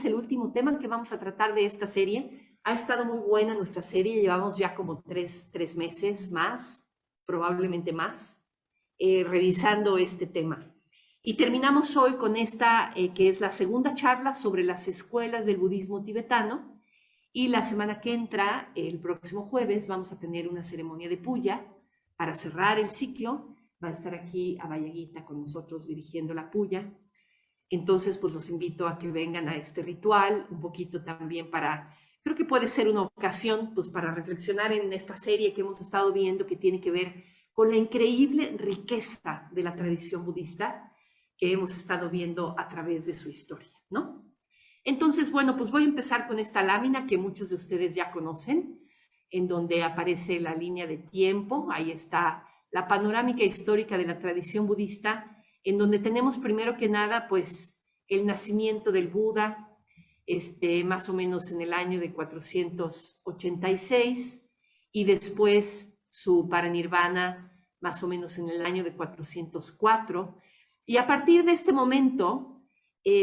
el último tema que vamos a tratar de esta serie. Ha estado muy buena nuestra serie, llevamos ya como tres meses más, probablemente más, revisando este tema. Y terminamos hoy con esta, que es la segunda charla sobre las escuelas del budismo tibetano. Y la semana que entra, el próximo jueves, vamos a tener una ceremonia de puya para cerrar el ciclo. Va a estar aquí Abayaguita con nosotros dirigiendo la puya. Entonces, pues los invito a que vengan a este ritual, un poquito también para, creo que puede ser una ocasión, pues para reflexionar en esta serie que hemos estado viendo, que tiene que ver con la increíble riqueza de la tradición budista que hemos estado viendo a través de su historia, ¿no? Entonces, bueno, pues voy a empezar con esta lámina que muchos de ustedes ya conocen, en donde aparece la línea de tiempo. Ahí está la panorámica histórica de la tradición budista, en donde tenemos primero que nada, pues, el nacimiento del Buda, más o menos en el año de 486, y después su paranirvana, más o menos en el año de 404. Y a partir de este momento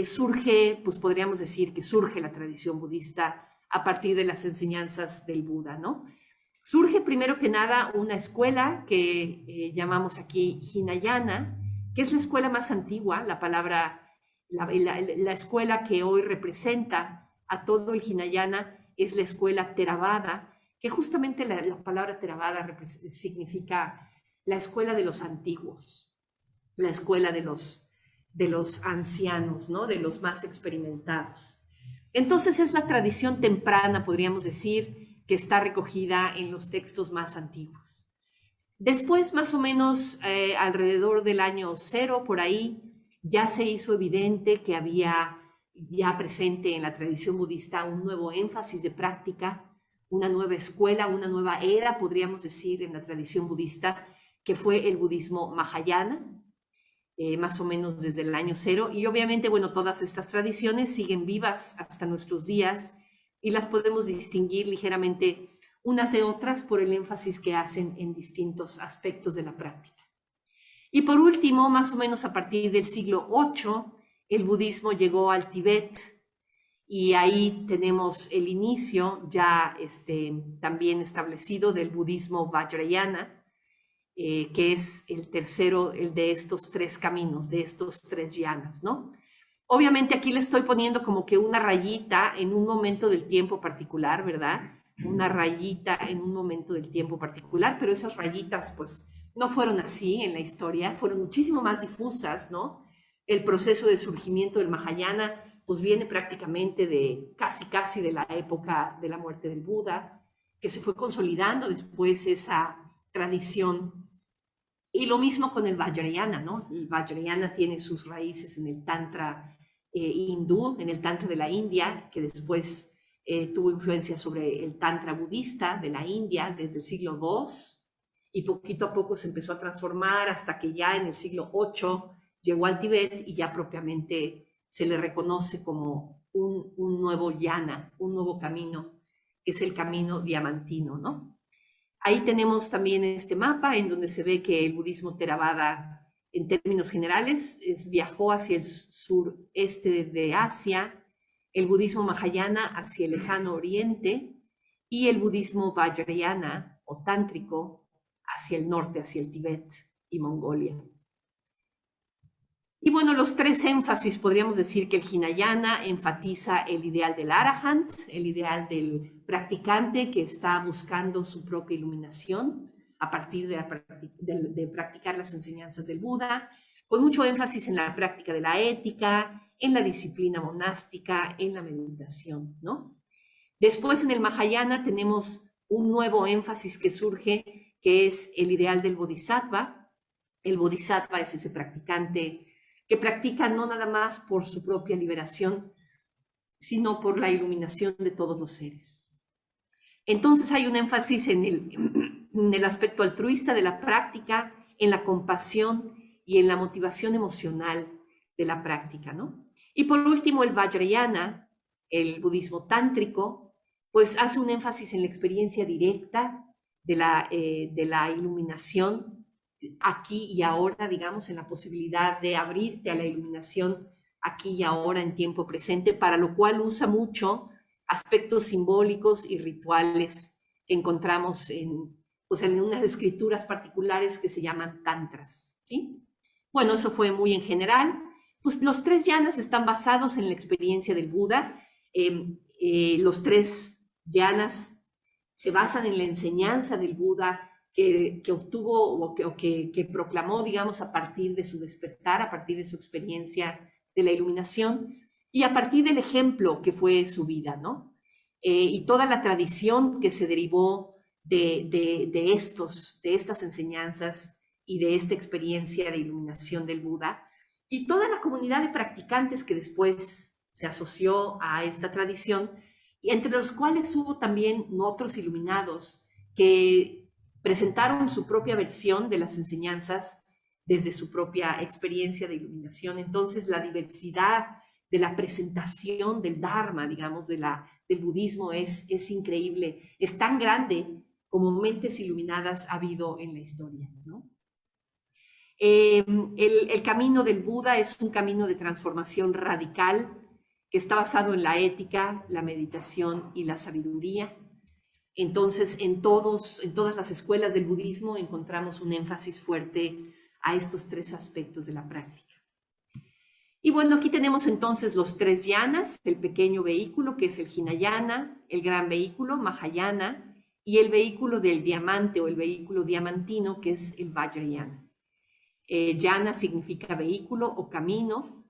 surge, pues podríamos decir que surge la tradición budista a partir de las enseñanzas del Buda, ¿no? Surge primero que nada una escuela que llamamos aquí Hinayana, que es la escuela más antigua, la palabra, la escuela que hoy representa a todo el Hinayana es la escuela Theravada, que justamente la palabra Theravada significa la escuela de los antiguos, la escuela de los ancianos, ¿no? De los más experimentados. Entonces es la tradición temprana, podríamos decir, que está recogida en los textos más antiguos. Después, más o menos alrededor del año 0, por ahí, ya se hizo evidente que había ya presente en la tradición budista un nuevo énfasis de práctica, una nueva escuela, una nueva era, podríamos decir, en la tradición budista, que fue el budismo Mahayana, más o menos desde el año 0. Y obviamente, bueno, todas estas tradiciones siguen vivas hasta nuestros días y las podemos distinguir ligeramente unas de otras por el énfasis que hacen en distintos aspectos de la práctica. Y por último, más o menos a partir del siglo VIII, el budismo llegó al Tíbet y ahí tenemos el inicio ya también establecido del budismo Vajrayana, que es el tercero de estos tres caminos, de estos tres yanas, ¿no? Obviamente aquí le estoy poniendo como que una rayita en un momento del tiempo particular, ¿verdad? Una rayita en un momento del tiempo particular, pero esas rayitas pues no fueron así en la historia, fueron muchísimo más difusas, ¿no? El proceso de surgimiento del Mahayana pues viene prácticamente de casi de la época de la muerte del Buda, que se fue consolidando después esa tradición. Y lo mismo con el Vajrayana, ¿no? El Vajrayana tiene sus raíces en el Tantra hindú, en el Tantra de la India, que después tuvo influencia sobre el Tantra budista de la India desde el siglo II, y poquito a poco se empezó a transformar hasta que ya en el siglo VIII llegó al Tíbet y ya propiamente se le reconoce como un nuevo yana, un nuevo camino, que es el camino diamantino, ¿no? Ahí tenemos también este mapa en donde se ve que el budismo Theravada, en términos generales, viajó hacia el sureste de Asia, el budismo Mahayana hacia el lejano oriente y el budismo Vajrayana o tántrico hacia el norte, hacia el Tíbet y Mongolia. Y bueno, los tres énfasis, podríamos decir que el Hinayana enfatiza el ideal del Arahant, el ideal del practicante que está buscando su propia iluminación a partir de practicar las enseñanzas del Buda, con mucho énfasis en la práctica de la ética, en la disciplina monástica, en la meditación, ¿no? Después en el Mahayana tenemos un nuevo énfasis que surge, que es el ideal del Bodhisattva. El Bodhisattva es ese practicante que practica no nada más por su propia liberación, sino por la iluminación de todos los seres. Entonces hay un énfasis en el aspecto altruista de la práctica, en la compasión y en la motivación emocional de la práctica, ¿no? Y por último, el Vajrayana, el budismo tántrico, pues hace un énfasis en la experiencia directa de la iluminación aquí y ahora, digamos, en la posibilidad de abrirte a la iluminación aquí y ahora en tiempo presente, para lo cual usa mucho aspectos simbólicos y rituales que encontramos pues en unas escrituras particulares que se llaman tantras, ¿sí? Bueno, eso fue muy en general. Pues los tres yanas están basados en la experiencia del Buda. Los tres yanas se basan en la enseñanza del Buda que obtuvo o que proclamó, digamos, a partir de su despertar, a partir de su experiencia de la iluminación y a partir del ejemplo que fue su vida, ¿no? Y toda la tradición que se derivó de estas enseñanzas y de esta experiencia de iluminación del Buda, y toda la comunidad de practicantes que después se asoció a esta tradición, y entre los cuales hubo también otros iluminados que presentaron su propia versión de las enseñanzas desde su propia experiencia de iluminación. Entonces, la diversidad de la presentación del Dharma, digamos, del budismo es increíble, es tan grande como mentes iluminadas ha habido en la historia, ¿no? El camino del Buda es un camino de transformación radical que está basado en la ética, la meditación y la sabiduría. Entonces, en todas las escuelas del budismo encontramos un énfasis fuerte a estos tres aspectos de la práctica. Y bueno, aquí tenemos entonces los tres yanas, el pequeño vehículo que es el Hinayana, el gran vehículo Mahayana y el vehículo del diamante o el vehículo diamantino que es el Vajrayana. Yana significa vehículo o camino,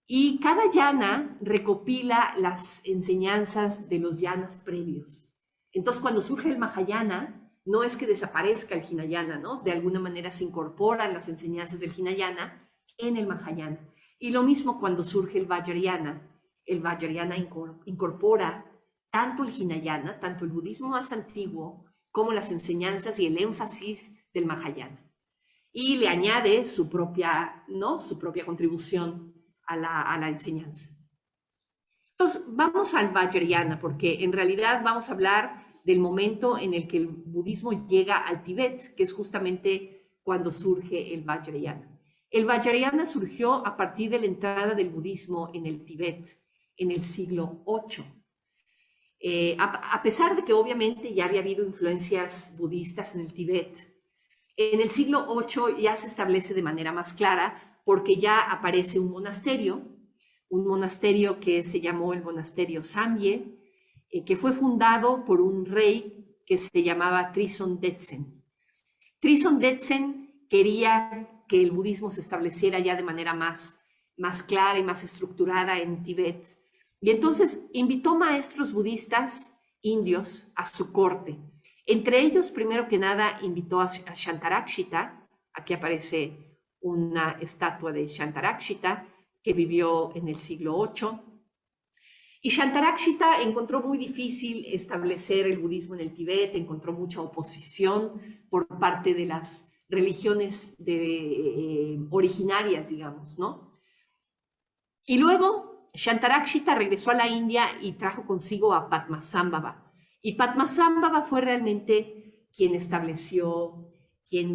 y cada yana recopila las enseñanzas de los yanas previos. Entonces, cuando surge el Mahayana, no es que desaparezca el Hinayana, ¿no? De alguna manera se incorporan las enseñanzas del Hinayana en el Mahayana. Y lo mismo cuando surge el Vajrayana incorpora tanto el Hinayana, tanto el budismo más antiguo, como las enseñanzas y el énfasis del Mahayana. Y le añade su propia contribución a la enseñanza. Entonces, vamos al Vajrayana, porque en realidad vamos a hablar del momento en el que el budismo llega al Tíbet, que es justamente cuando surge el Vajrayana. El Vajrayana surgió a partir de la entrada del budismo en el Tíbet, en el siglo VIII. A pesar de que obviamente ya había habido influencias budistas en el Tíbet, en el siglo VIII ya se establece de manera más clara porque ya aparece un monasterio que se llamó el monasterio Samye, que fue fundado por un rey que se llamaba Trison Detsen. Trison Detsen quería que el budismo se estableciera ya de manera más clara y más estructurada en Tíbet. Y entonces invitó maestros budistas indios a su corte. Entre ellos, primero que nada, invitó a Shantarakshita. Aquí aparece una estatua de Shantarakshita que vivió en el siglo VIII. Y Shantarakshita encontró muy difícil establecer el budismo en el Tíbet, encontró mucha oposición por parte de las religiones originarias, digamos, ¿no? Y luego Shantarakshita regresó a la India y trajo consigo a Padmasambhava. Y Padmasambhava fue realmente quien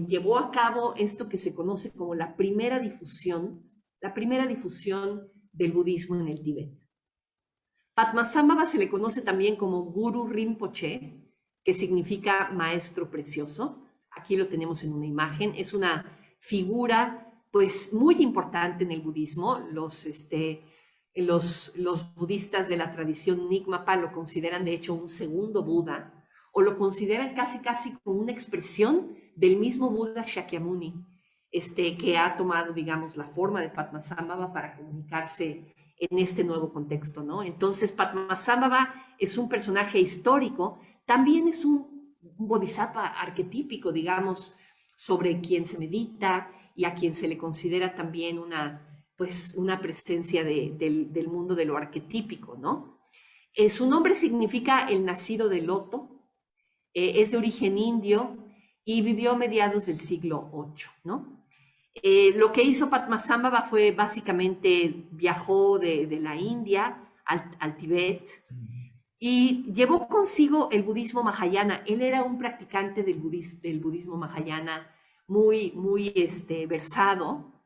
llevó a cabo esto que se conoce como la primera difusión del budismo en el Tíbet. Padmasambhava se le conoce también como Guru Rinpoche, que significa maestro precioso. Aquí lo tenemos en una imagen. Es una figura pues muy importante en el budismo. Los budistas de la tradición Nyingma lo consideran de hecho un segundo Buda, o lo consideran casi como una expresión del mismo Buda Shakyamuni, que ha tomado, digamos, la forma de Padmasambhava para comunicarse en este nuevo contexto, ¿no? Entonces, Padmasambhava es un personaje histórico, también es un bodhisattva arquetípico, digamos, sobre quien se medita y a quien se le considera también una presencia del mundo de lo arquetípico, ¿no? Su nombre significa el nacido del loto, es de origen indio y vivió a mediados del siglo VIII, ¿no? Lo que hizo Padmasambhava fue básicamente viajó de la India al Tíbet y llevó consigo el budismo Mahayana. Él era un practicante del budismo Mahayana muy versado,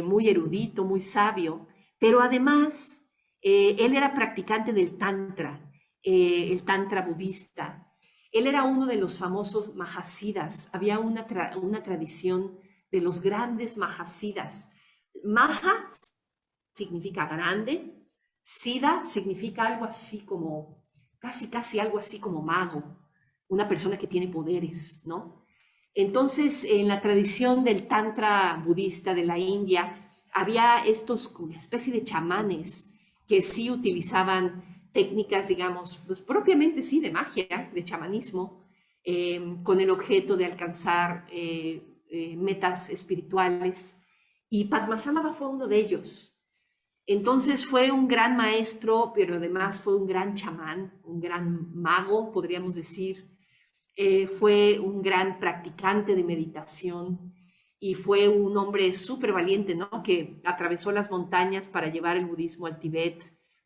muy erudito, muy sabio, Pero además, él era practicante del Tantra, el Tantra budista. Él era uno de los famosos Mahasiddhas. Había una tradición de los grandes Mahasiddhas. Maha significa grande, Siddha significa algo así como, casi algo así como mago, una persona que tiene poderes, ¿no? Entonces, en la tradición del Tantra budista de la India, había estos como una especie de chamanes que sí utilizaban técnicas, digamos, pues propiamente sí, de magia, de chamanismo, con el objeto de alcanzar metas espirituales. Y Padmasambhava fue uno de ellos. Entonces fue un gran maestro, pero además fue un gran chamán, un gran mago, podríamos decir. Fue un gran practicante de meditación y fue un hombre súper valiente, ¿no? Que atravesó las montañas para llevar el budismo al Tíbet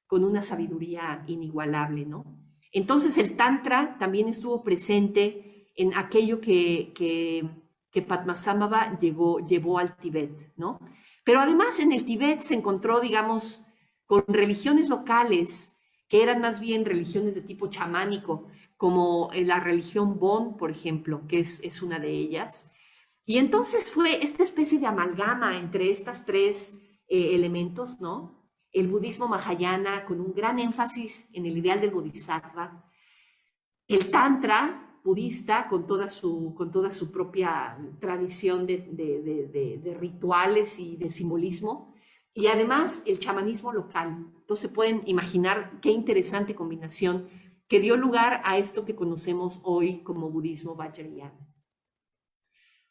con una sabiduría inigualable, ¿no? Entonces el Tantra también estuvo presente en aquello que Padmasambhava llevó al Tíbet, ¿no? Pero además en el Tíbet se encontró, digamos, con religiones locales que eran más bien religiones de tipo chamánico, como la religión Bon, por ejemplo, que es una de ellas. Y entonces fue esta especie de amalgama entre estas tres elementos, ¿no? El budismo mahayana con un gran énfasis en el ideal del bodhisattva, el tantra budista con toda su propia tradición de rituales y de simbolismo, y además el chamanismo local. Entonces pueden imaginar qué interesante combinación que dio lugar a esto que conocemos hoy como budismo vajrayana.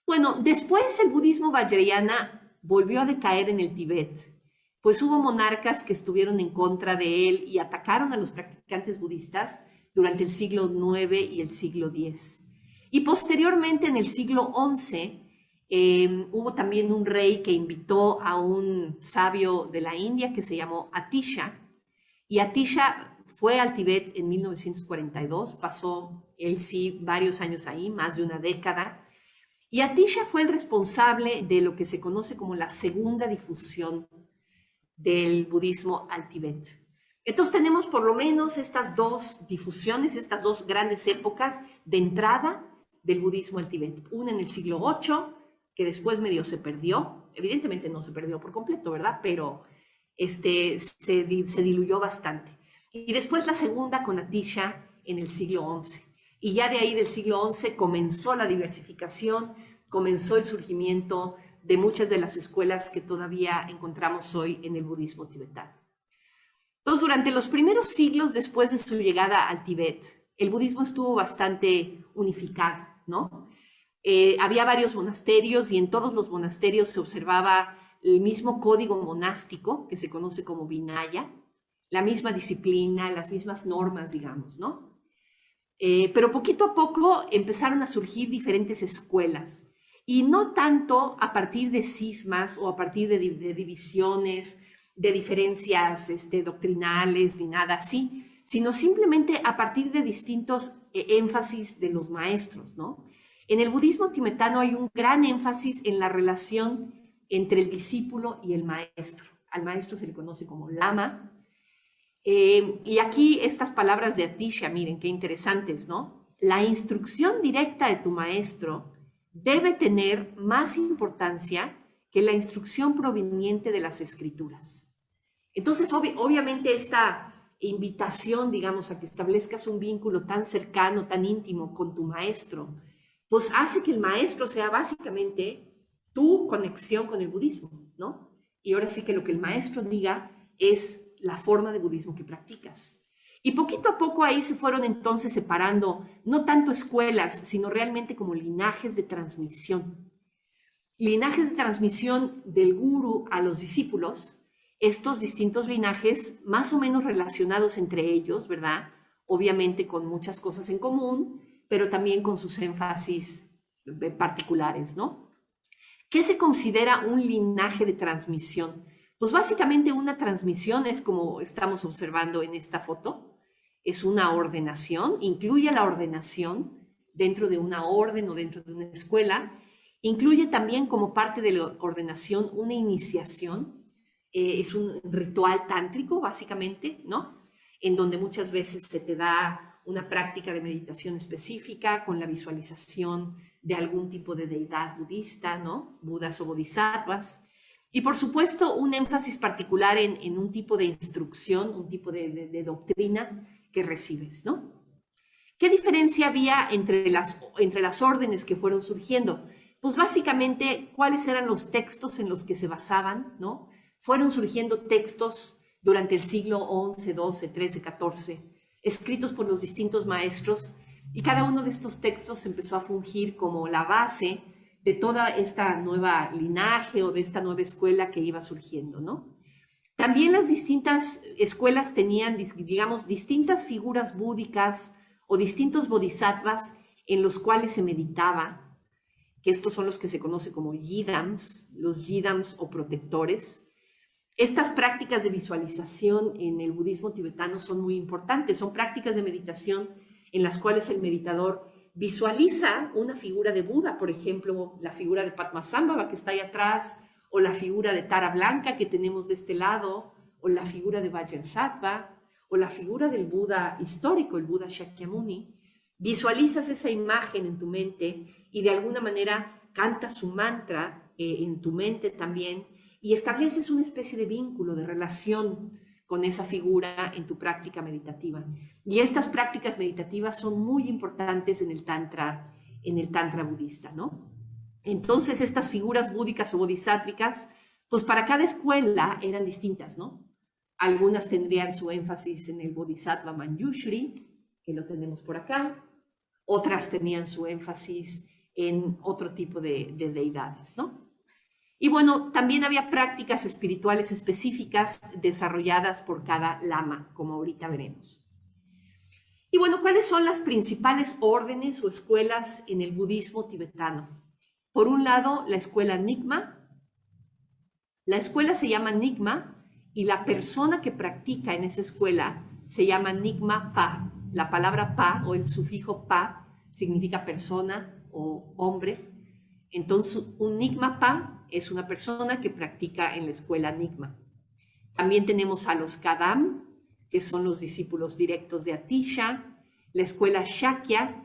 Bueno, después el budismo vajrayana volvió a decaer en el Tíbet, pues hubo monarcas que estuvieron en contra de él y atacaron a los practicantes budistas durante el siglo IX y el siglo X. Y posteriormente, en el siglo XI, hubo también un rey que invitó a un sabio de la India que se llamó Atisha, y Atisha fue al Tíbet en 1942, pasó él sí varios años ahí, más de una década, y Atisha fue el responsable de lo que se conoce como la segunda difusión del budismo al Tíbet. Entonces tenemos por lo menos estas dos difusiones, estas dos grandes épocas de entrada del budismo al Tíbet. Una en el siglo VIII, que después medio se perdió, evidentemente no se perdió por completo, ¿verdad? Pero se diluyó bastante. Y después la segunda con Atisha en el siglo XI. Y ya de ahí del siglo XI comenzó la diversificación, comenzó el surgimiento de muchas de las escuelas que todavía encontramos hoy en el budismo tibetano. Entonces, durante los primeros siglos después de su llegada al Tíbet, el budismo estuvo bastante unificado, ¿no? Había varios monasterios y en todos los monasterios se observaba el mismo código monástico, que se conoce como Vinaya, la misma disciplina, las mismas normas, digamos, ¿no? Pero poquito a poco empezaron a surgir diferentes escuelas, y no tanto a partir de cismas o a partir de divisiones, de diferencias doctrinales, ni nada así, sino simplemente a partir de distintos énfasis de los maestros, ¿no? En el budismo tibetano hay un gran énfasis en la relación entre el discípulo y el maestro. Al maestro se le conoce como lama. Y aquí estas palabras de Atisha, miren qué interesantes, ¿no? La instrucción directa de tu maestro debe tener más importancia que la instrucción proveniente de las escrituras. Entonces, obviamente esta invitación, digamos, a que establezcas un vínculo tan cercano, tan íntimo con tu maestro, pues hace que el maestro sea básicamente tu conexión con el budismo, ¿no? Y ahora sí que lo que el maestro diga es la forma de budismo que practicas. Y poquito a poco ahí se fueron entonces separando, no tanto escuelas, sino realmente como linajes de transmisión. Linajes de transmisión del gurú a los discípulos, estos distintos linajes más o menos relacionados entre ellos, ¿verdad? Obviamente con muchas cosas en común, pero también con sus énfasis particulares, ¿no? ¿Qué se considera un linaje de transmisión? Pues básicamente una transmisión es como estamos observando en esta foto, es una ordenación, incluye la ordenación dentro de una orden o dentro de una escuela, incluye también como parte de la ordenación una iniciación, Es un ritual tántrico, básicamente, ¿no? En donde muchas veces se te da una práctica de meditación específica con la visualización de algún tipo de deidad budista, ¿no? Budas o bodhisattvas. Y por supuesto, un énfasis particular en un tipo de instrucción, un tipo de doctrina que recibes, ¿no? ¿Qué diferencia había entre las órdenes que fueron surgiendo? Pues básicamente, ¿cuáles eran los textos en los que se basaban, ¿no? Fueron surgiendo textos durante el siglo XI, XII, XIII, XIV, escritos por los distintos maestros, y cada uno de estos textos empezó a fungir como la base de toda esta nueva linaje o de esta nueva escuela que iba surgiendo, ¿no? También las distintas escuelas tenían, digamos, distintas figuras búdicas o distintos bodhisattvas en los cuales se meditaba, que estos son los que se conoce como yidams, los yidams o protectores. Estas prácticas de visualización en el budismo tibetano son muy importantes, son prácticas de meditación en las cuales el meditador visualiza una figura de Buda, por ejemplo, la figura de Padmasambhava que está ahí atrás, o la figura de Tara Blanca que tenemos de este lado, o la figura de Vajrasattva, o la figura del Buda histórico, el Buda Shakyamuni. Visualizas esa imagen en tu mente y de alguna manera cantas su mantra en tu mente también y estableces una especie de vínculo, de relación con esa figura en tu práctica meditativa. Y estas prácticas meditativas son muy importantes en el tantra budista, ¿no? Entonces, estas figuras búdicas o bodhisáttvicas, pues para cada escuela eran distintas, ¿no? Algunas tendrían su énfasis en el bodhisattva Manjushri, que lo tenemos por acá. Otras tenían su énfasis en otro tipo de deidades, ¿no? Y bueno, también había prácticas espirituales específicas desarrolladas por cada lama, como ahorita veremos. Y bueno, ¿cuáles son las principales órdenes o escuelas en el budismo tibetano? Por un lado, la escuela Nyingma. La escuela se llama Nyingma y la persona que practica en esa escuela se llama Nyingma Pa. La palabra Pa o el sufijo Pa significa persona o hombre. Entonces, un Nyingma Pa es una persona que practica en la escuela Nyingma. También tenemos a los Kadam, que son los discípulos directos de Atisha, la escuela Shakya,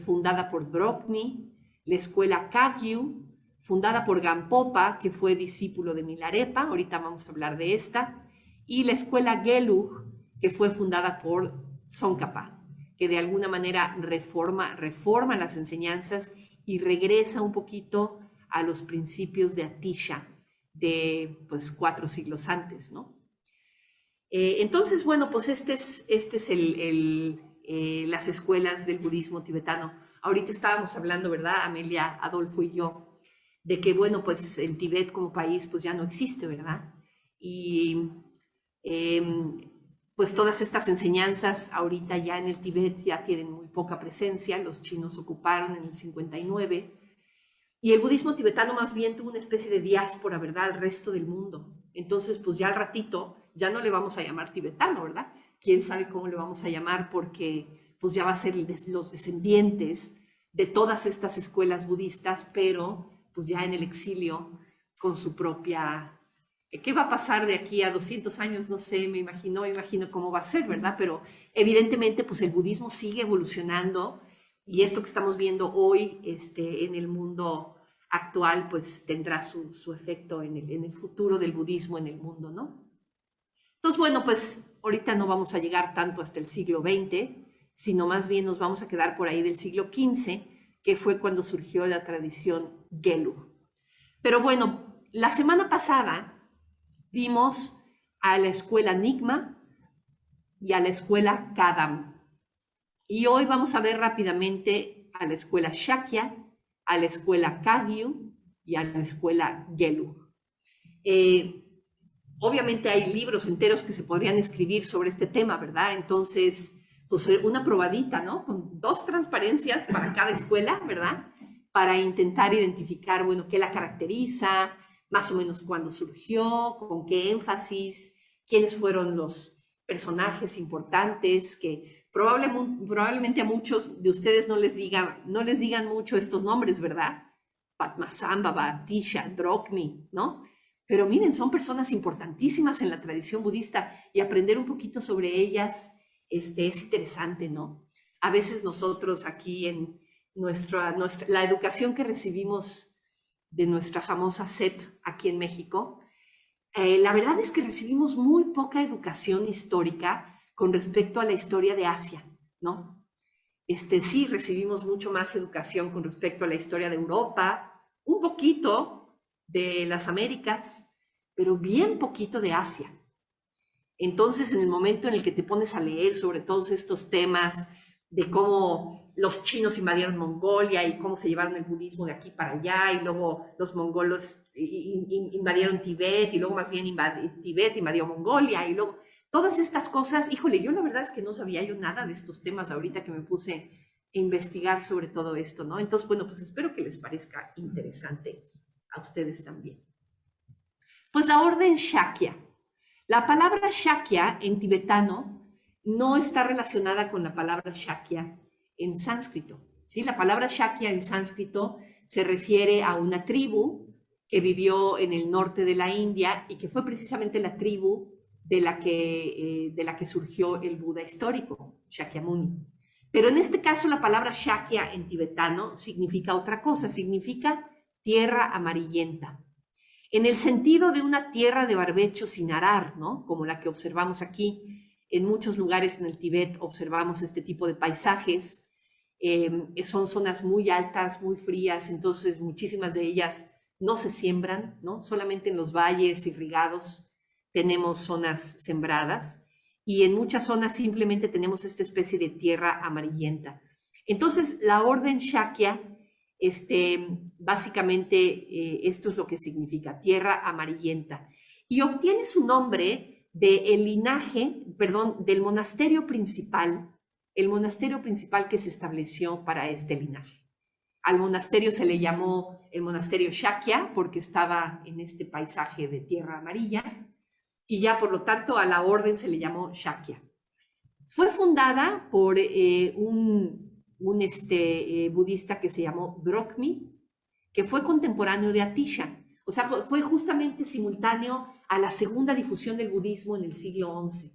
fundada por Drokmi, la escuela Kagyu, fundada por Gampopa, que fue discípulo de Milarepa, ahorita vamos a hablar de esta, y la escuela Gelug, que fue fundada por Tsongkhapa, que de alguna manera reforma las enseñanzas y regresa un poquito a los principios de Atisha de pues 4 siglos antes, ¿no? Entonces, bueno, pues este es las escuelas del budismo tibetano. Ahorita estábamos hablando, ¿verdad, Amelia, Adolfo y yo, de que, bueno, pues el Tíbet como país pues ya no existe, ¿verdad? Y pues todas estas enseñanzas ahorita ya en el Tíbet ya tienen muy poca presencia, los chinos ocuparon en el 59, y el budismo tibetano más bien tuvo una especie de diáspora, ¿verdad?, al resto del mundo. Entonces, pues ya al ratito, ya no le vamos a llamar tibetano, ¿verdad? Quién sabe cómo le vamos a llamar porque pues ya va a ser los descendientes de todas estas escuelas budistas, pero pues ya en el exilio con su propia... ¿Qué va a pasar de aquí a 200 años? No sé, me imagino cómo va a ser, ¿verdad? Pero evidentemente pues el budismo sigue evolucionando y esto que estamos viendo hoy en el mundo actual pues tendrá su efecto en el futuro del budismo en el mundo, ¿no? Entonces, bueno, pues ahorita no vamos a llegar tanto hasta el siglo XX, sino más bien nos vamos a quedar por ahí del siglo XV, que fue cuando surgió la tradición Gelug. Pero bueno, la semana pasada vimos a la escuela Nyingma y a la escuela Kadam. Y hoy vamos a ver rápidamente a la escuela Shakya, a la escuela Kagyu y a la escuela Gelug. Obviamente hay libros enteros que se podrían escribir sobre este tema, ¿verdad? Entonces, pues una probadita, ¿no? Con 2 transparencias para cada escuela, ¿verdad? Para intentar identificar, bueno, qué la caracteriza, más o menos cuándo surgió, con qué énfasis, quiénes fueron los personajes importantes que probablemente a muchos de ustedes no les digan mucho estos nombres, ¿verdad? Padmasambhava, Atisha, Drokmi, ¿no? pero miren, son personas importantísimas en la tradición budista y aprender un poquito sobre ellas es interesante, ¿no? A veces nosotros aquí en la educación que recibimos de nuestra famosa SEP aquí en México, la verdad es que recibimos muy poca educación histórica con respecto a la historia de Asia, ¿no? Sí, recibimos mucho más educación con respecto a la historia de Europa, un poquito de las Américas, pero bien poquito de Asia. Entonces, en el momento en el que te pones a leer sobre todos estos temas de cómo los chinos invadieron Mongolia y cómo se llevaron el budismo de aquí para allá, y luego los mongolos invadieron Tibet, y luego más bien Tibet invadió Mongolia, y luego todas estas cosas, híjole, yo la verdad es que no sabía yo nada de estos temas ahorita que me puse a investigar sobre todo esto, ¿no? Entonces, bueno, pues espero que les parezca interesante a ustedes también. Pues la orden Shakya. La palabra Shakya en tibetano no está relacionada con la palabra Shakya en sánscrito, ¿sí? La palabra Shakya en sánscrito se refiere a una tribu que vivió en el norte de la India y que fue precisamente la tribu de la que surgió el Buda histórico, Shakyamuni. Pero en este caso la palabra Shakya en tibetano significa otra cosa, significa tierra amarillenta. En el sentido de una tierra de barbecho sin arar, ¿no? Como la que observamos aquí. En muchos lugares en el Tíbet observamos este tipo de paisajes. Son zonas muy altas, muy frías, entonces muchísimas de ellas no se siembran, ¿no? Solamente en los valles irrigados tenemos zonas sembradas y en muchas zonas simplemente tenemos esta especie de tierra amarillenta. Entonces, la orden Shakya, básicamente esto es lo que significa, tierra amarillenta. Y obtiene su nombre del linaje, perdón, del monasterio principal, el monasterio principal que se estableció para este linaje. Al monasterio se le llamó el monasterio Shakya porque estaba en este paisaje de tierra amarilla y ya por lo tanto a la orden se le llamó Shakya. Fue fundada por un budista que se llamó Drokmi, que fue contemporáneo de Atisha. O sea, fue justamente simultáneo a la segunda difusión del budismo en el siglo XI.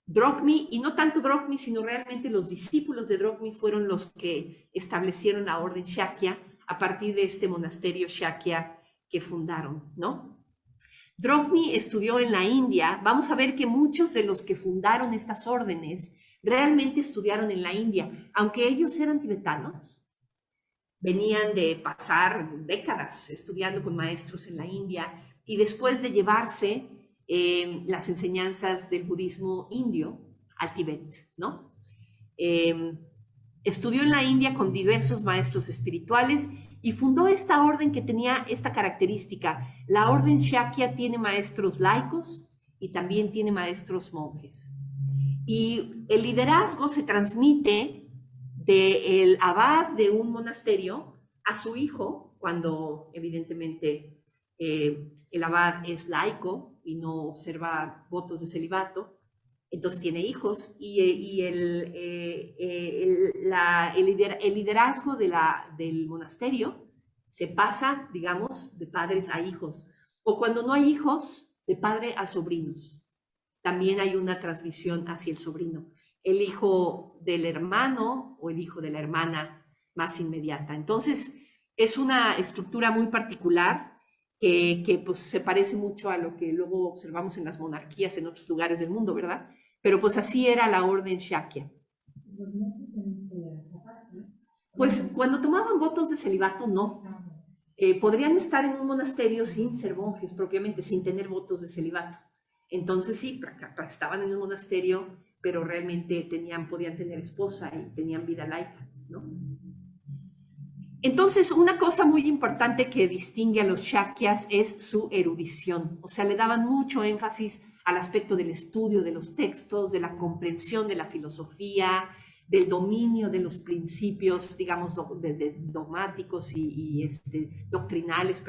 Drokmi, y no tanto Drokmi, sino realmente los discípulos de Drokmi fueron los que establecieron la orden Shakya a partir de este monasterio Shakya que fundaron, ¿no? Drokmi estudió en la India. Vamos a ver que muchos de los que fundaron estas órdenes realmente estudiaron en la India, aunque ellos eran tibetanos. Venían de pasar décadas estudiando con maestros en la India y después de llevarse las enseñanzas del budismo indio al Tíbet, ¿no? Estudió en la India con diversos maestros espirituales y fundó esta orden que tenía esta característica. La orden Shakya tiene maestros laicos y también tiene maestros monjes. Y el liderazgo se transmite del abad de un monasterio a su hijo, cuando evidentemente el abad es laico y no observa votos de celibato, entonces tiene hijos y el liderazgo del monasterio se pasa, digamos, de padres a hijos, o cuando no hay hijos, de padre a sobrinos. También hay una transmisión hacia el sobrino, el hijo del hermano o el hijo de la hermana más inmediata. Entonces, es una estructura muy particular que pues, se parece mucho a lo que luego observamos en las monarquías en otros lugares del mundo, ¿verdad? Pero pues así era la orden Shakya. Pues cuando tomaban votos de celibato, no. Podrían estar en un monasterio sin ser monjes propiamente, sin tener votos de celibato. Entonces sí, estaban en un monasterio, pero realmente podían tener esposa y tenían vida laica, ¿no? Entonces, una cosa muy importante que distingue a los Shakyas es su erudición. O sea, le daban mucho énfasis al aspecto del estudio de los textos, de la comprensión de la filosofía, del dominio de los principios, digamos, dogmáticos y doctrinales,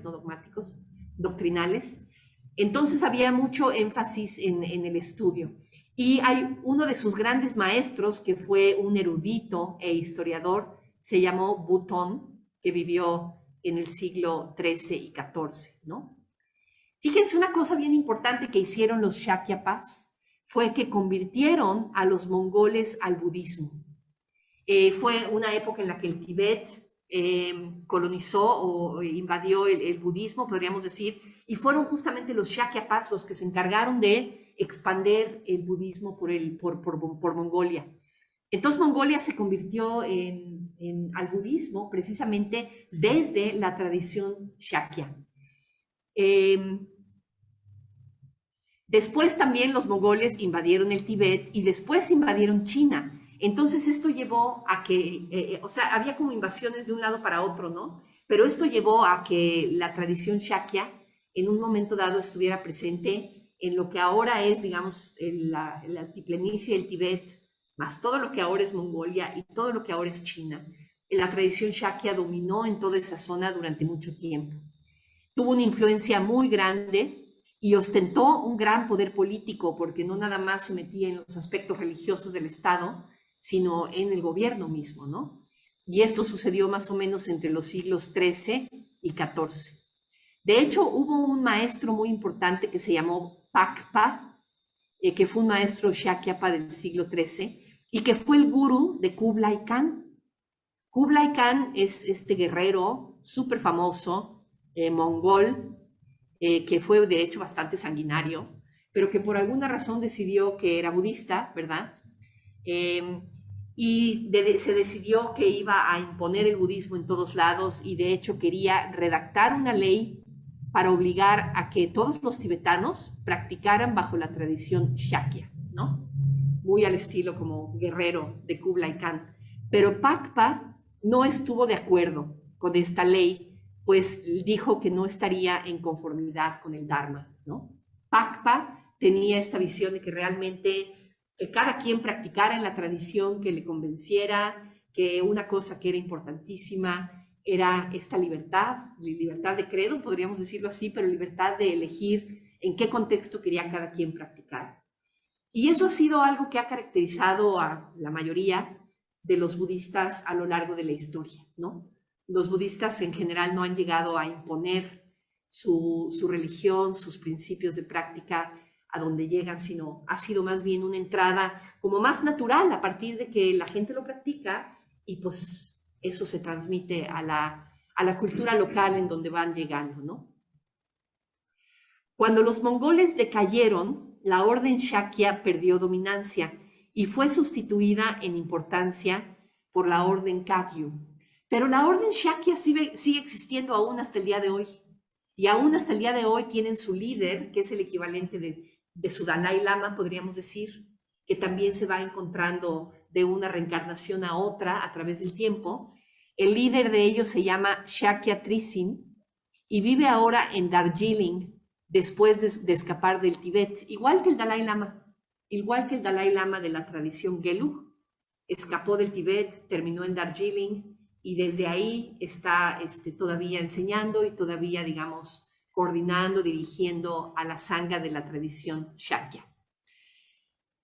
no dogmáticos, doctrinales. Entonces había mucho énfasis en el estudio. Y hay uno de sus grandes maestros, que fue un erudito e historiador, se llamó Butón, que vivió en el siglo XIII y XIV, ¿no? Fíjense, una cosa bien importante que hicieron los Shakyapas fue que convirtieron a los mongoles al budismo. Fue una época en la que el Tíbet colonizó o invadió el budismo, podríamos decir, y fueron justamente los Shakyapas los que se encargaron de expandir el budismo por Mongolia. Entonces Mongolia se convirtió al budismo precisamente desde la tradición Shakya. Después también los mongoles invadieron el Tíbet y después invadieron China. Entonces esto llevó a que, o sea, había como invasiones de un lado para otro, ¿no? Pero esto llevó a que la tradición Shakya en un momento dado estuviera presente en lo que ahora es, digamos, la altiplanicie del Tíbet, más todo lo que ahora es Mongolia y todo lo que ahora es China. La tradición Shakya dominó en toda esa zona durante mucho tiempo. Tuvo una influencia muy grande y ostentó un gran poder político, porque no nada más se metía en los aspectos religiosos del Estado, sino en el gobierno mismo, ¿no? Y esto sucedió más o menos entre los siglos XIII y XIV. De hecho, hubo un maestro muy importante que se llamó Pakpa, que fue un maestro Shakyapa del siglo XIII, y que fue el gurú de Kublai Khan. Kublai Khan es este guerrero súper famoso, mongol, que fue de hecho bastante sanguinario, pero que por alguna razón decidió que era budista, ¿verdad? Se decidió que iba a imponer el budismo en todos lados y de hecho quería redactar una ley para obligar a que todos los tibetanos practicaran bajo la tradición Shakya, ¿no? Muy al estilo como guerrero de Kublai Khan. Pero Pakpa no estuvo de acuerdo con esta ley, pues dijo que no estaría en conformidad con el Dharma, ¿no? Pakpa tenía esta visión de que realmente que cada quien practicara en la tradición que le convenciera, que una cosa que era importantísima era esta libertad de credo, podríamos decirlo así, pero libertad de elegir en qué contexto quería cada quien practicar. Y eso ha sido algo que ha caracterizado a la mayoría de los budistas a lo largo de la historia, ¿no? Los budistas en general no han llegado a imponer su religión, sus principios de práctica a donde llegan, sino ha sido más bien una entrada como más natural a partir de que la gente lo practica y pues eso se transmite a la cultura local en donde van llegando, ¿no? Cuando los mongoles decayeron, la orden Shakya perdió dominancia y fue sustituida en importancia por la orden Kagyu. Pero la orden Shakya sigue existiendo aún hasta el día de hoy. Y aún hasta el día de hoy tienen su líder, que es el equivalente de su Dalai Lama, podríamos decir, que también se va encontrando de una reencarnación a otra a través del tiempo. El líder de ellos se llama Shakya Trisin y vive ahora en Darjeeling después de escapar del Tíbet, igual que el Dalai Lama de la tradición Gelug, escapó del Tíbet, terminó en Darjeeling y desde ahí está todavía enseñando y todavía, digamos, coordinando, dirigiendo a la sangha de la tradición Shakya.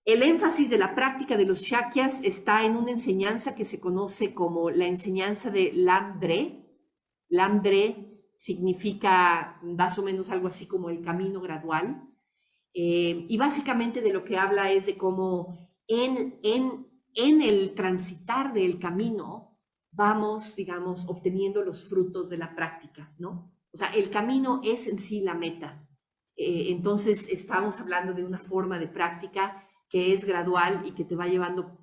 El énfasis de la práctica de los Shakyas está en una enseñanza que se conoce como la enseñanza de Lamdre. Lamdre significa más o menos algo así como el camino gradual. Y básicamente de lo que habla es de cómo en el transitar del camino vamos, digamos, obteniendo los frutos de la práctica, ¿no? O sea, el camino es en sí la meta. Entonces, estamos hablando de una forma de práctica que es gradual y que te va llevando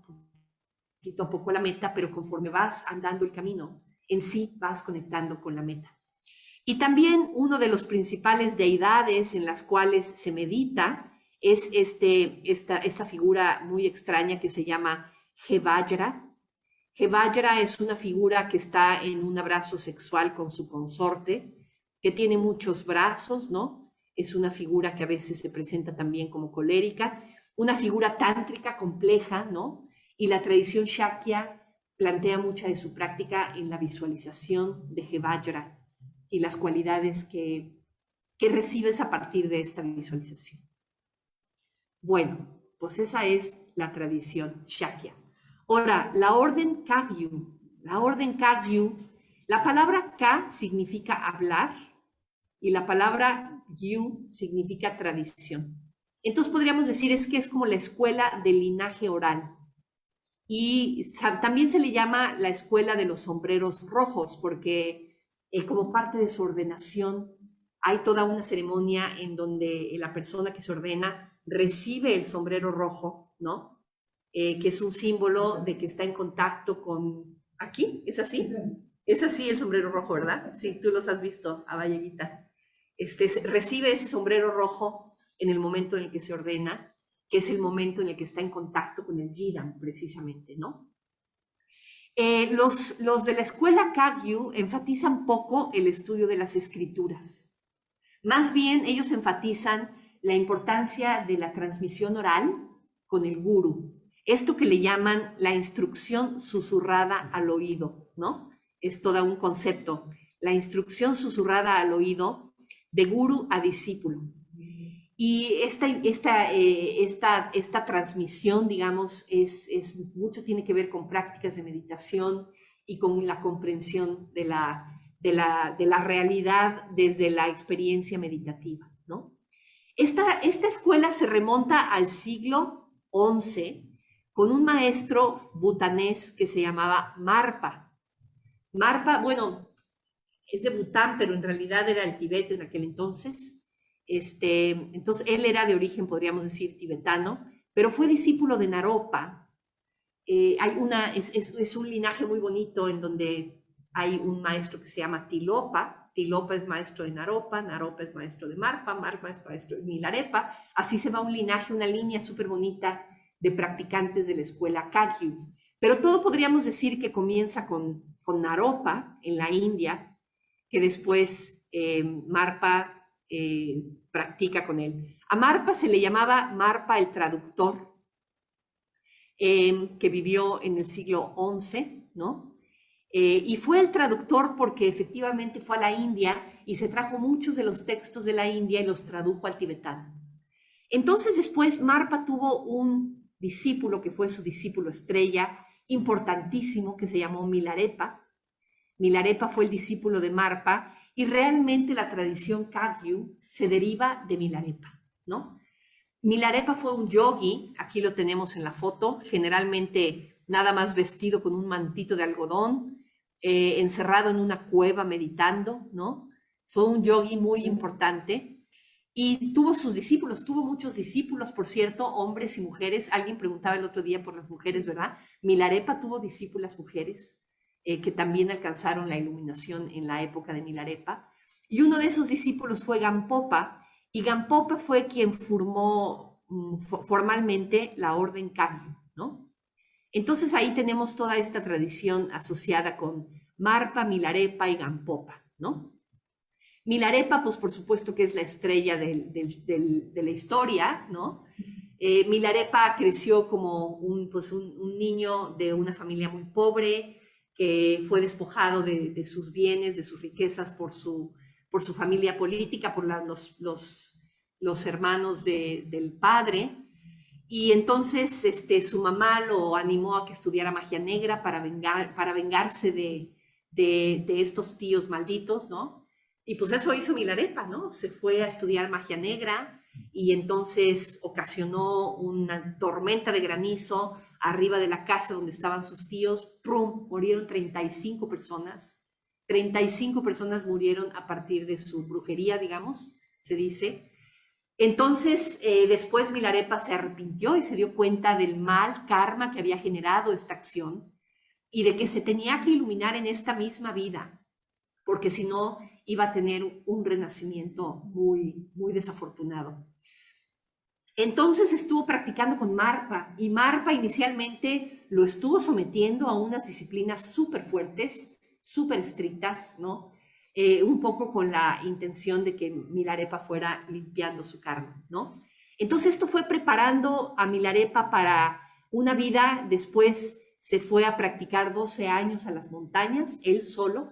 poquito a poco a la meta, pero conforme vas andando el camino, en sí vas conectando con la meta. Y también uno de los principales deidades en las cuales se medita es esta figura muy extraña que se llama Jevajra. Jevajra es una figura que está en un abrazo sexual con su consorte, que tiene muchos brazos, ¿no? Es una figura que a veces se presenta también como colérica, una figura tántrica compleja, ¿no? Y la tradición Shakya plantea mucha de su práctica en la visualización de Jevajra y las cualidades que recibes a partir de esta visualización. Bueno, pues esa es la tradición Shakya. Ahora, la orden Kagyu, la palabra Ka significa hablar y la palabra Kagyu significa tradición. Entonces podríamos decir es que es como la escuela del linaje oral. Y también se le llama la escuela de los sombreros rojos, porque como parte de su ordenación hay toda una ceremonia en donde la persona que se ordena recibe el sombrero rojo, ¿no? Que es un símbolo de que está en contacto con... ¿Aquí? ¿Es así? Es así el sombrero rojo, ¿verdad? Sí, tú los has visto, a Valleguita. Recibe ese sombrero rojo en el momento en el que se ordena, que es el momento en el que está en contacto con el Yidam, precisamente, ¿no? Los de la escuela Kagyu enfatizan poco el estudio de las escrituras. Más bien, ellos enfatizan la importancia de la transmisión oral con el guru. Esto que le llaman la instrucción susurrada al oído, ¿no? Es todo un concepto. La instrucción susurrada al oído de guru a discípulo. Y esta transmisión, digamos, mucho tiene que ver con prácticas de meditación y con la comprensión de la realidad desde la experiencia meditativa, ¿no? Esta escuela se remonta al siglo XI con un maestro bhutanés que se llamaba Marpa. Marpa, bueno, es de Bután, pero en realidad era el Tíbet en aquel entonces. Entonces, él era de origen, podríamos decir, tibetano, pero fue discípulo de Naropa. Es un linaje muy bonito en donde hay un maestro que se llama Tilopa. Tilopa es maestro de Naropa, Naropa es maestro de Marpa, Marpa es maestro de Milarepa. Así se va un linaje, una línea súper bonita de practicantes de la escuela Kagyu. Pero todo podríamos decir que comienza con Naropa en la India, que después Marpa practica con él. A Marpa se le llamaba Marpa el traductor, que vivió en el siglo XI, ¿no? Y fue el traductor porque efectivamente fue a la India y se trajo muchos de los textos de la India y los tradujo al tibetano. Entonces después Marpa tuvo un discípulo que fue su discípulo estrella, importantísimo, que se llamó Milarepa. Milarepa fue el discípulo de Marpa y realmente la tradición Kagyu se deriva de Milarepa, ¿no? Milarepa fue un yogi, aquí lo tenemos en la foto, generalmente nada más vestido con un mantito de algodón, encerrado en una cueva meditando, ¿no? Fue un yogi muy importante y tuvo sus discípulos, tuvo muchos discípulos, por cierto, hombres y mujeres. Alguien preguntaba el otro día por las mujeres, ¿verdad? Milarepa tuvo discípulas mujeres que también alcanzaron la iluminación en la época de Milarepa. Y uno de esos discípulos fue Gampopa, y Gampopa fue quien formó formalmente la orden Kagyu, ¿no? Entonces ahí tenemos toda esta tradición asociada con Marpa, Milarepa y Gampopa, ¿no? Milarepa, pues por supuesto que es la estrella de la historia, ¿no? Milarepa creció como un niño de una familia muy pobre, que fue despojado de sus bienes, de sus riquezas por su familia política, por los hermanos del padre. Y entonces su mamá lo animó a que estudiara magia negra para vengarse de estos tíos malditos, ¿no? Y pues eso hizo Milarepa, ¿no? Se fue a estudiar magia negra y entonces ocasionó una tormenta de granizo arriba de la casa donde estaban sus tíos. ¡Prum! Murieron 35 personas. 35 personas murieron a partir de su brujería, digamos, se dice. Entonces, después Milarepa se arrepintió y se dio cuenta del mal karma que había generado esta acción y de que se tenía que iluminar en esta misma vida, porque si no iba a tener un renacimiento muy, muy desafortunado. Entonces estuvo practicando con Marpa y Marpa inicialmente lo estuvo sometiendo a unas disciplinas súper fuertes, súper estrictas, ¿no? Un poco con la intención de que Milarepa fuera limpiando su karma, ¿no? Entonces esto fue preparando a Milarepa para una vida. Después se fue a practicar 12 años a las montañas, él solo,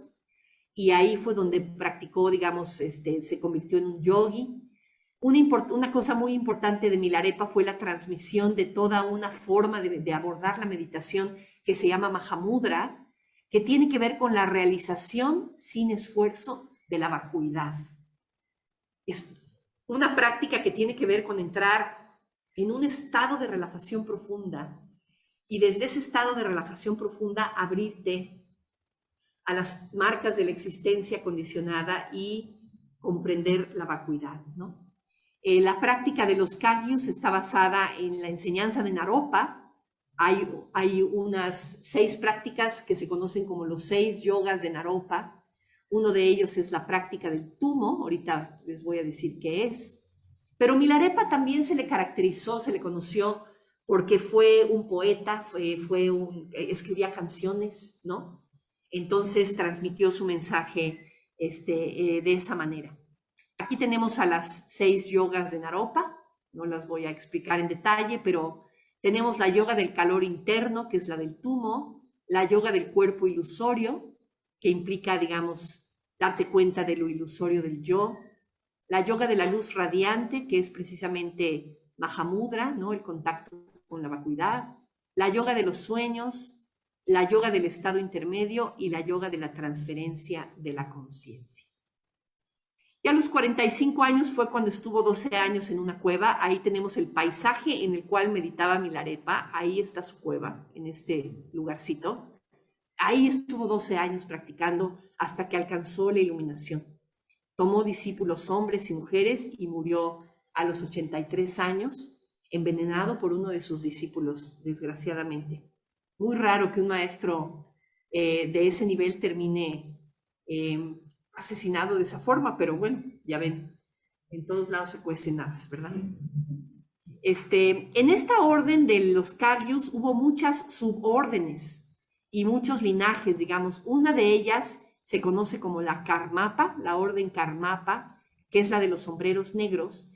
y ahí fue donde practicó, digamos, se convirtió en un yogi. Una cosa muy importante de Milarepa fue la transmisión de toda una forma de abordar la meditación que se llama Mahamudra, que tiene que ver con la realización sin esfuerzo de la vacuidad. una práctica que tiene que ver con entrar en un estado de relajación profunda y desde ese estado de relajación profunda abrirte a las marcas de la existencia condicionada y comprender la vacuidad, ¿no? La práctica de los Kagyus está basada en la enseñanza de Naropa. Hay unas 6 prácticas que se conocen como los 6 yogas de Naropa. Uno de ellos es la práctica del tumo, ahorita les voy a decir qué es. Pero Milarepa también se le caracterizó, se le conoció porque fue un poeta, escribía canciones, ¿no? Entonces transmitió su mensaje de esa manera. Aquí tenemos a las 6 yogas de Naropa, no las voy a explicar en detalle, pero tenemos la yoga del calor interno, que es la del tumo, la yoga del cuerpo ilusorio, que implica, digamos, darte cuenta de lo ilusorio del yo, la yoga de la luz radiante, que es precisamente Mahamudra, ¿no? El contacto con la vacuidad, la yoga de los sueños, la yoga del estado intermedio y la yoga de la transferencia de la conciencia. Y a los 45 años fue cuando estuvo 12 años en una cueva. Ahí tenemos el paisaje en el cual meditaba Milarepa. Ahí está su cueva, en este lugarcito. Ahí estuvo 12 años practicando hasta que alcanzó la iluminación. Tomó discípulos hombres y mujeres y murió a los 83 años, envenenado por uno de sus discípulos, desgraciadamente. Muy raro que un maestro de ese nivel termine asesinado de esa forma, pero bueno, ya ven, en todos lados se cuecen habas, ¿verdad? En esta orden de los Kagyus hubo muchas subórdenes y muchos linajes, digamos. Una de ellas se conoce como la Karmapa, la orden Karmapa, que es la de los sombreros negros,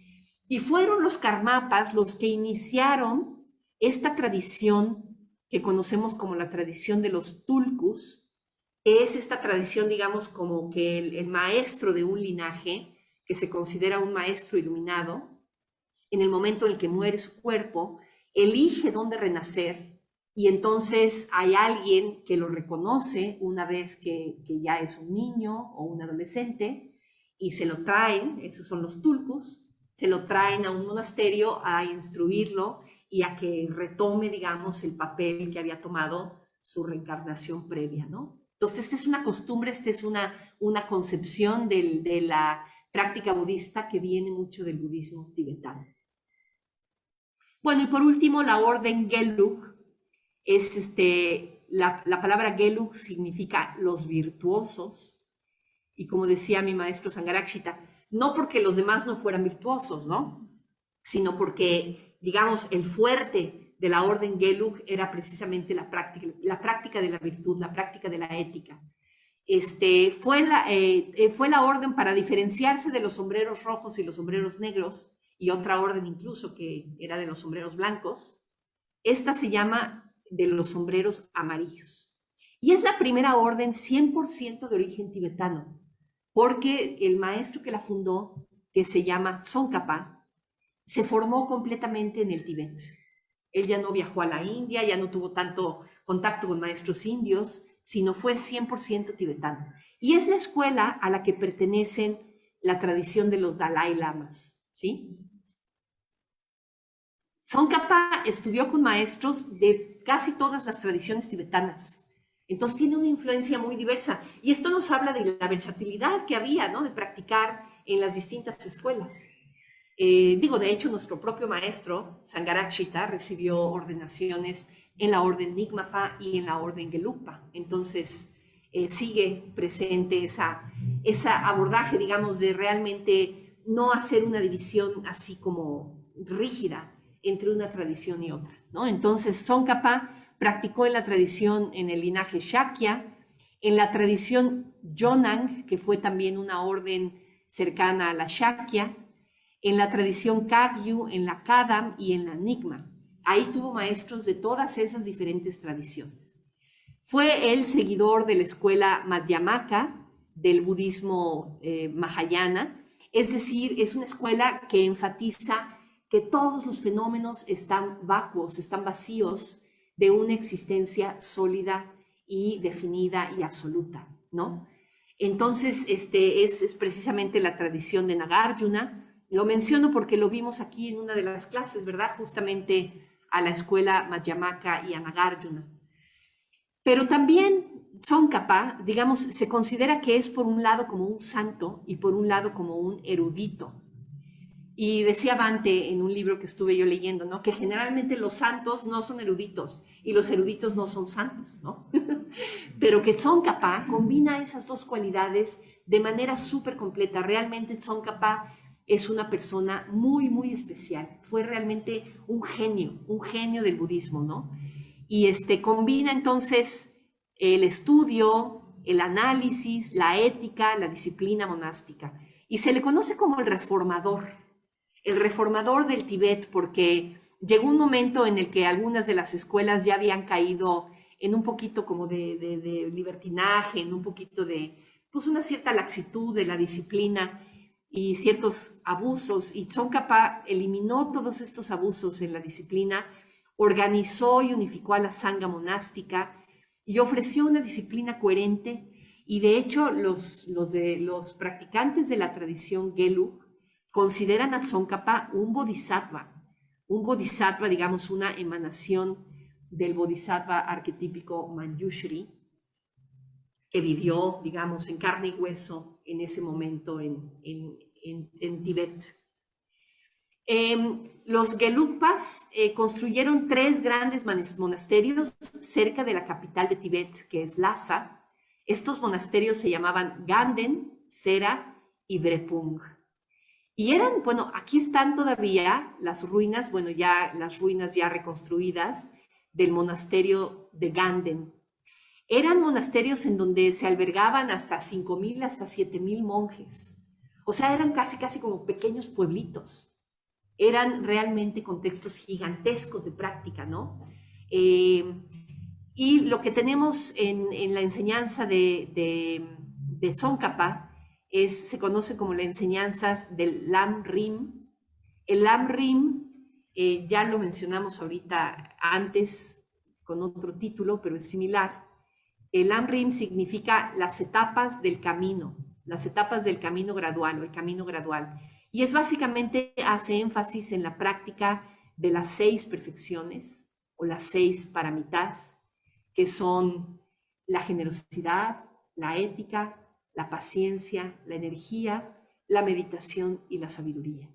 y fueron los Karmapas los que iniciaron esta tradición que conocemos como la tradición de los Tulkus, que es esta tradición, digamos, como que el maestro de un linaje, que se considera un maestro iluminado, en el momento en el que muere su cuerpo, elige dónde renacer y entonces hay alguien que lo reconoce una vez que ya es un niño o un adolescente y se lo traen, esos son los tulkus, se lo traen a un monasterio a instruirlo y a que retome, digamos, el papel que había tomado su reencarnación previa, ¿no? Entonces, esta es una costumbre, esta es una concepción de la práctica budista que viene mucho del budismo tibetano. Bueno, y por último, la orden Gelug es la palabra Gelug significa los virtuosos, y como decía mi maestro Sangharakshita, no porque los demás no fueran virtuosos, ¿no? Sino porque, digamos, el fuerte de la orden Gelug era precisamente la práctica de la virtud, la práctica de la ética. Fue la orden para diferenciarse de los sombreros rojos y los sombreros negros, y otra orden incluso que era de los sombreros blancos. Esta se llama de los sombreros amarillos. Y es la primera orden 100% de origen tibetano, porque el maestro que la fundó, que se llama Tsongkhapa, se formó completamente en el Tíbet. Él ya no viajó a la India, ya no tuvo tanto contacto con maestros indios, sino fue 100% tibetano. Y es la escuela a la que pertenecen la tradición de los Dalai Lamas, ¿sí? Tsongkhapa estudió con maestros de casi todas las tradiciones tibetanas. Entonces tiene una influencia muy diversa. Y esto nos habla de la versatilidad que había, ¿no? De practicar en las distintas escuelas. De hecho, nuestro propio maestro, Sangharakshita, recibió ordenaciones en la orden Nyingma y en la orden Gelugpa. Entonces, sigue presente esa abordaje, digamos, de realmente no hacer una división así como rígida entre una tradición y otra, ¿no? Entonces, Tsongkhapa practicó en la tradición, en el linaje Shakya, en la tradición Yonang, que fue también una orden cercana a la Shakya, en la tradición Kagyu, en la Kadam y en la Nyingma. Ahí tuvo maestros de todas esas diferentes tradiciones. Fue el seguidor de la escuela Madhyamaka, del budismo Mahayana, es decir, es una escuela que enfatiza que todos los fenómenos están vacuos, están vacíos de una existencia sólida y definida y absoluta, ¿no? Entonces, es precisamente la tradición de Nagarjuna, Lo menciono porque lo vimos aquí en una de las clases, ¿verdad? Justamente a la escuela Madhyamaka y a Nagarjuna. Pero también Tsongkhapa, digamos, se considera que es por un lado como un santo y por un lado como un erudito. Y decía Bante en un libro que estuve yo leyendo, ¿no? Que generalmente los santos no son eruditos y los eruditos no son santos, ¿no? Pero que Tsongkhapa combina esas dos cualidades de manera súper completa. Realmente Tsongkhapa es una persona muy, muy especial. Fue realmente un genio del budismo, ¿no? Y combina entonces el estudio, el análisis, la ética, la disciplina monástica. Y se le conoce como el reformador del Tíbet, porque llegó un momento en el que algunas de las escuelas ya habían caído en un poquito como de libertinaje, en un poquito de, pues una cierta laxitud de la disciplina y ciertos abusos, y Tsongkhapa eliminó todos estos abusos en la disciplina, organizó y unificó a la sangha monástica y ofreció una disciplina coherente, y de hecho los practicantes de la tradición Gelug consideran a Tsongkhapa un bodhisattva, digamos, una emanación del bodhisattva arquetípico Manjushri, que vivió, digamos, en carne y hueso en ese momento en Tibet. Los Gelugpas construyeron 3 grandes monasterios cerca de la capital de Tibet, que es Lhasa. Estos monasterios se llamaban Ganden, Sera y Drepung. Y eran, bueno, aquí están todavía las ruinas, bueno, ya las ruinas ya reconstruidas del monasterio de Ganden. Eran monasterios en donde se albergaban hasta 5,000, hasta 7,000 monjes. O sea, eran casi como pequeños pueblitos. Eran realmente contextos gigantescos de práctica, ¿no? Y lo que tenemos en la enseñanza de Tsongkhapa se conoce como las enseñanzas del Lam Rim. El Lam Rim, ya lo mencionamos ahorita antes con otro título, pero es similar. El Lam Rim significa las etapas del camino gradual o el camino gradual. Y es básicamente, hace énfasis en la práctica de las 6 perfecciones o las 6 paramitas, que son la generosidad, la ética, la paciencia, la energía, la meditación y la sabiduría.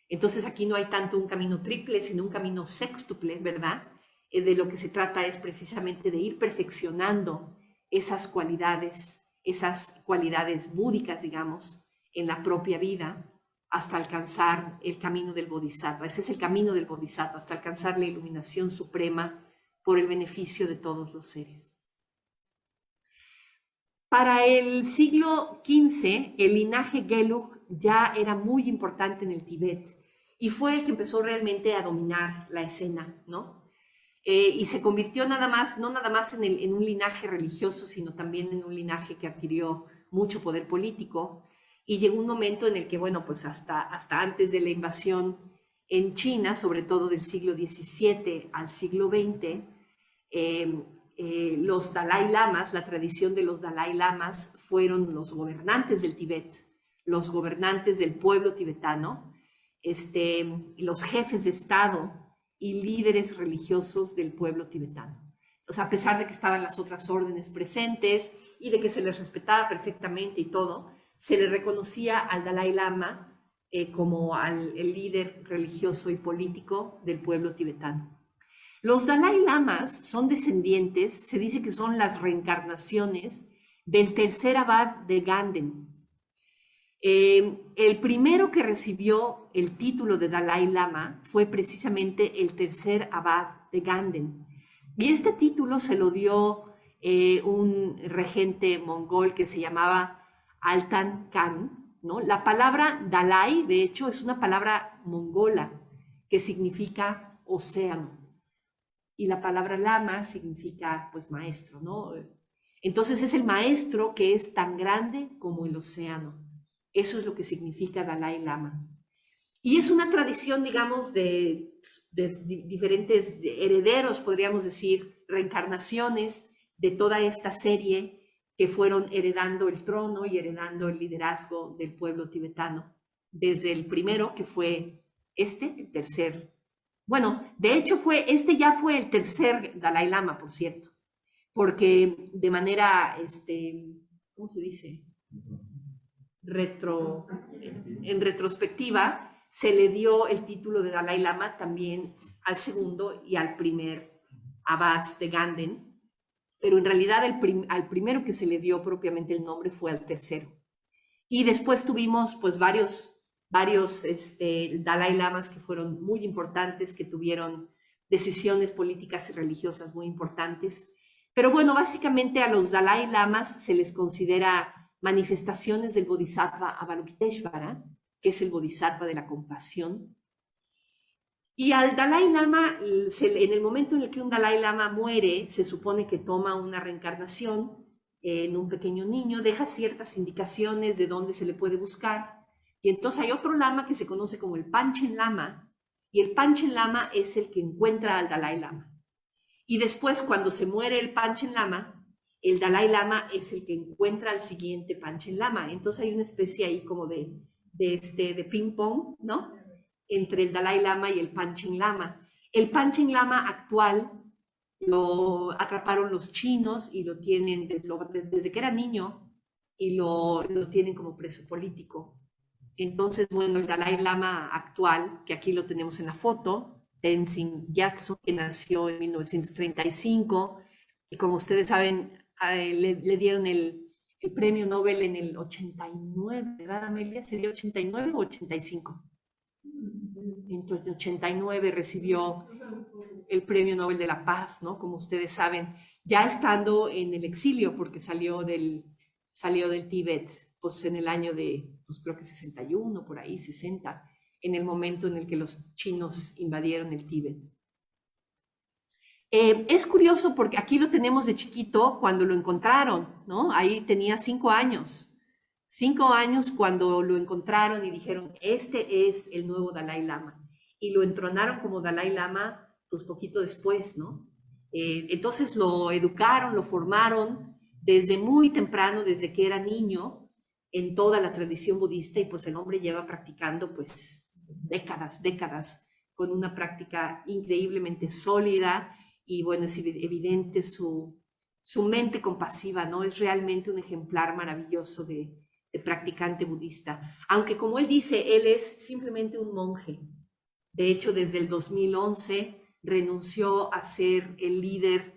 Entonces aquí no hay tanto un camino triple, sino un camino sextuple, ¿verdad? De lo que se trata es precisamente de ir perfeccionando esas cualidades búdicas, digamos, en la propia vida, hasta alcanzar el camino del bodhisattva. Ese es el camino del bodhisattva, hasta alcanzar la iluminación suprema por el beneficio de todos los seres. Para el siglo XV, el linaje Gelug ya era muy importante en el Tíbet y fue el que empezó realmente a dominar la escena, ¿no? Y se convirtió no nada más en un linaje religioso, sino también en un linaje que adquirió mucho poder político. Y llegó un momento en el que, bueno, pues hasta antes de la invasión en China, sobre todo del siglo XVII al siglo XX, los Dalai Lamas, la tradición de los Dalai Lamas, fueron los gobernantes del Tíbet, los gobernantes del pueblo tibetano, los jefes de Estado y líderes religiosos del pueblo tibetano. O sea, a pesar de que estaban las otras órdenes presentes y de que se les respetaba perfectamente y todo, se le reconocía al Dalai Lama como el líder religioso y político del pueblo tibetano. Los Dalai Lamas son descendientes, se dice que son las reencarnaciones del tercer abad de Ganden. El primero que recibió el título de Dalai Lama fue precisamente el tercer abad de Ganden. Y este título se lo dio un regente mongol que se llamaba Altan Khan, ¿no? La palabra Dalai, de hecho, es una palabra mongola que significa océano. Y la palabra lama significa, pues, maestro, ¿no? Entonces es el maestro que es tan grande como el océano. Eso es lo que significa Dalai Lama. Y es una tradición, digamos, de diferentes herederos, podríamos decir, reencarnaciones de toda esta serie que fueron heredando el trono y heredando el liderazgo del pueblo tibetano. desde el primero, que fue el tercer. Bueno, de hecho ya fue el tercer Dalai Lama, por cierto, porque de manera, ¿cómo se dice? En retrospectiva, se le dio el título de Dalai Lama también al segundo y al primer abad de Ganden, pero en realidad al primero que se le dio propiamente el nombre fue al tercero. Y después tuvimos pues varios Dalai Lamas que fueron muy importantes, que tuvieron decisiones políticas y religiosas muy importantes. Pero bueno, básicamente a los Dalai Lamas se les considera manifestaciones del Bodhisattva Avalokiteshvara, que es el Bodhisattva de la compasión. Y al Dalai Lama, en el momento en el que un Dalai Lama muere, se supone que toma una reencarnación en un pequeño niño, deja ciertas indicaciones de dónde se le puede buscar. Y entonces hay otro lama que se conoce como el Panchen Lama, y el Panchen Lama es el que encuentra al Dalai Lama. Y después, cuando se muere el Panchen Lama, el Dalai Lama es el que encuentra al siguiente Panchen Lama. Entonces hay una especie ahí como de ping-pong, ¿no? Entre el Dalai Lama y el Panchen Lama. El Panchen Lama actual lo atraparon los chinos y lo tienen desde que era niño y lo tienen como preso político. Entonces, bueno, el Dalai Lama actual, que aquí lo tenemos en la foto, Tenzin Gyatso, que nació en 1935, y como ustedes saben, le dieron el premio Nobel en el 89, ¿verdad, Amelia? ¿Sería 89 o 85? Entonces, en 89 recibió el premio Nobel de la Paz, ¿no? Como ustedes saben, ya estando en el exilio, porque salió del Tíbet, pues en el año de, pues creo que 61, por ahí, 60, en el momento en el que los chinos invadieron el Tíbet. Es curioso porque aquí lo tenemos de chiquito cuando lo encontraron, ¿no? Ahí tenía 5 años. 5 años cuando lo encontraron y dijeron, este es el nuevo Dalai Lama. Y lo entronaron como Dalai Lama, pues poquito después, ¿no? Entonces lo educaron, lo formaron desde muy temprano, desde que era niño, en toda la tradición budista, y pues el hombre lleva practicando pues décadas, con una práctica increíblemente sólida, y bueno, es evidente su mente compasiva, ¿no? Es realmente un ejemplar maravilloso de practicante budista. Aunque como él dice, él es simplemente un monje. De hecho, desde el 2011 renunció a ser el líder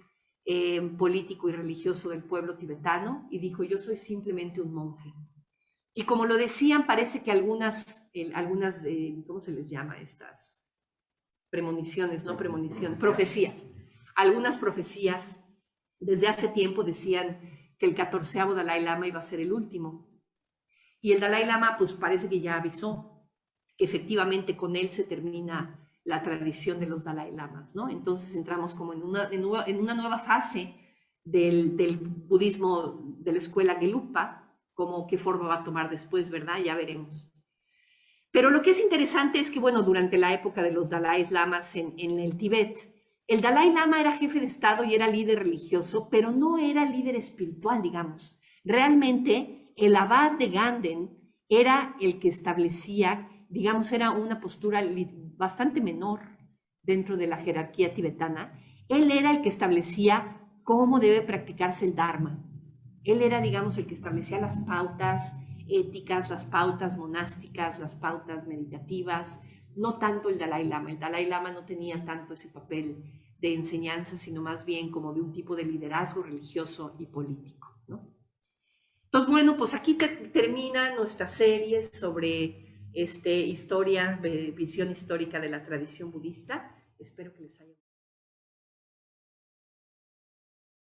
político y religioso del pueblo tibetano y dijo, yo soy simplemente un monje. Y como lo decían, parece que algunas ¿cómo se les llama estas? Premoniciones, no premoniciones, profecías. Algunas profecías desde hace tiempo decían que el 14º Dalai Lama iba a ser el último. Y el Dalai Lama, pues parece que ya avisó que efectivamente con él se termina la tradición de los Dalai Lamas, ¿no? Entonces entramos como en una nueva fase del budismo de la escuela Gelugpa, como qué forma va a tomar después, ¿verdad? Ya veremos. Pero lo que es interesante es que, bueno, durante la época de los Dalai Lamas en el Tíbet, el Dalai Lama era jefe de Estado y era líder religioso, pero no era líder espiritual, digamos. Realmente, el abad de Ganden era el que establecía, digamos, era una postura bastante menor dentro de la jerarquía tibetana. Él era el que establecía cómo debe practicarse el Dharma. Él era, digamos, el que establecía las pautas éticas, las pautas monásticas, las pautas meditativas, no tanto el Dalai Lama. El Dalai Lama no tenía tanto ese papel de enseñanza, sino más bien como de un tipo de liderazgo religioso y político, ¿no? Entonces, bueno, pues aquí termina nuestra serie sobre historia, visión histórica de la tradición budista. Espero que les haya gustado.